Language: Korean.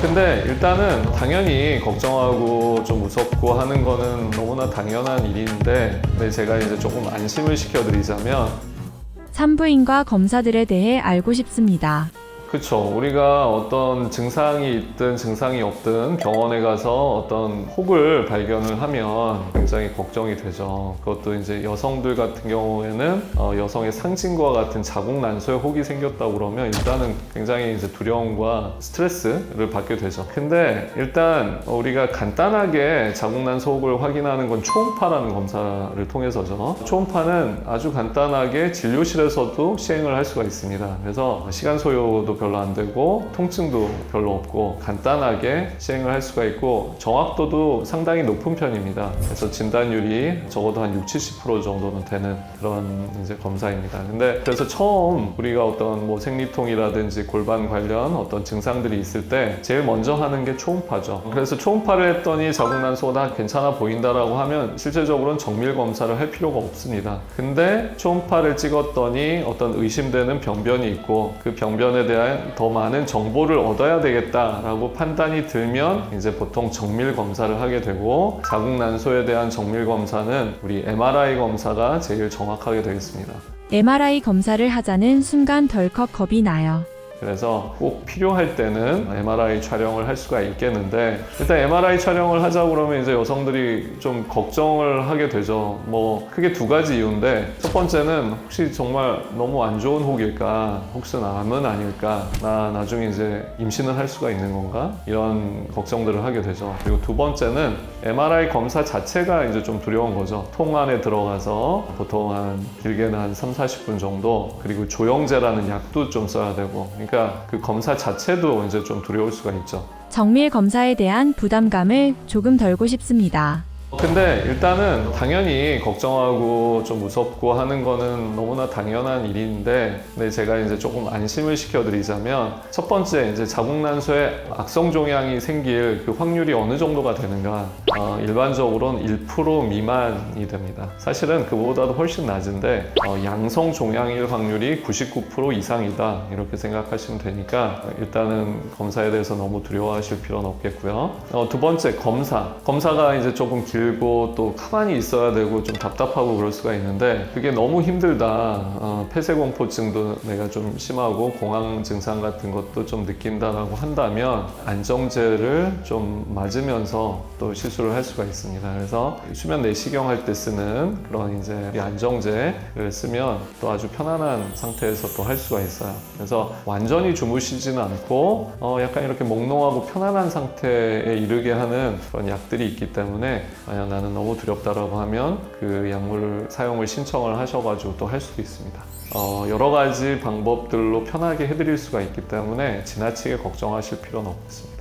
근데 일단은 당연히 걱정하고 좀 무섭고 하는 거는 너무나 당연한 일인데, 근데 제가 이제 조금 안심을 시켜드리자면, 산부인과 검사들에 대해 알고 싶습니다. 그렇죠. 우리가 어떤 증상이 있든 증상이 없든 병원에 가서 어떤 혹을 발견을 하면 굉장히 걱정이 되죠. 그것도 이제 여성들 같은 경우에는 여성의 상징과 같은 자궁 난소에 혹이 생겼다고 그러면 일단은 굉장히 이제 두려움과 스트레스를 받게 되죠. 근데 일단 우리가 간단하게 자궁 난소 혹을 확인하는 건 초음파라는 검사를 통해서죠. 초음파는 아주 간단하게 진료실에서도 시행을 할 수가 있습니다. 그래서 시간 소요도 별로 안 되고 통증도 별로 없고 간단하게 시행을 할 수가 있고 정확도도 상당히 높은 편입니다. 그래서 진단율이 적어도 한 60-70% 정도는 되는 그런 이제 검사입니다. 근데 그래서 처음 우리가 어떤 뭐 생리통이라든지 골반 관련 어떤 증상들이 있을 때 제일 먼저 하는 게 초음파죠. 그래서 초음파를 했더니 자궁 난소가 괜찮아 보인다라고 하면 실제적으로는 정밀 검사를 할 필요가 없습니다. 근데 초음파를 찍었더니 어떤 의심되는 병변이 있고 그 병변에 대한 더 많은 정보를 얻어야 되겠다라고 판단이 들면 이제 보통 정밀 검사를 하게 되고, 자궁 난소에 대한 정밀 검사는 우리 MRI 검사가 제일 정확하게 되겠습니다. MRI 검사를 하자는 순간 덜컥 겁이 나요. 그래서 꼭 필요할 때는 MRI 촬영을 할 수가 있겠는데, 일단 MRI 촬영을 하자 그러면 이제 여성들이 좀 걱정을 하게 되죠. 뭐 크게 두 가지 이유인데, 첫 번째는 혹시 정말 너무 안 좋은 혹일까, 혹시 암은 아닐까, 나 나중에 이제 임신을 할 수가 있는 건가, 이런 걱정들을 하게 되죠. 그리고 두 번째는 MRI 검사 자체가 이제 좀 두려운 거죠. 통 안에 들어가서 보통 한 길게는 한 30-40분 정도, 그리고 조영제라는 약도 좀 써야 되고, 그러니까 그 검사 자체도 이제 좀 두려울 수가 있죠. 정밀 검사에 대한 부담감을 조금 덜고 싶습니다. 근데 일단은 당연히 걱정하고 좀 무섭고 하는 거는 너무나 당연한 일인데, 근데 제가 이제 조금 안심을 시켜드리자면, 첫 번째 이제 자궁 난소에 악성 종양이 생길 그 확률이 어느 정도가 되는가, 일반적으로는 1% 미만이 됩니다. 사실은 그보다도 훨씬 낮은데 양성 종양일 확률이 99% 이상이다, 이렇게 생각하시면 되니까 일단은 검사에 대해서 너무 두려워하실 필요는 없겠고요. 두 번째, 검사가 이제 조금 길고 또 가만히 있어야 되고 좀 답답하고 그럴 수가 있는데, 그게 너무 힘들다, 폐쇄공포증도 내가 좀 심하고 공황 증상 같은 것도 좀 느낀다라고 한다면 안정제를 좀 맞으면서 또 시술을 할 수가 있습니다. 그래서 수면 내시경 할 때 쓰는 그런 이제 안정제를 쓰면 또 아주 편안한 상태에서 또 할 수가 있어요. 그래서 완전히 주무시지는 않고 약간 이렇게 몽롱하고 편안한 상태에 이르게 하는 그런 약들이 있기 때문에, 만약 나는 너무 두렵다라고 하면 그 약물 사용을 신청을 하셔가지고 또 할 수도 있습니다. 여러 가지 방법들로 편하게 해드릴 수가 있기 때문에 지나치게 걱정하실 필요는 없습니다.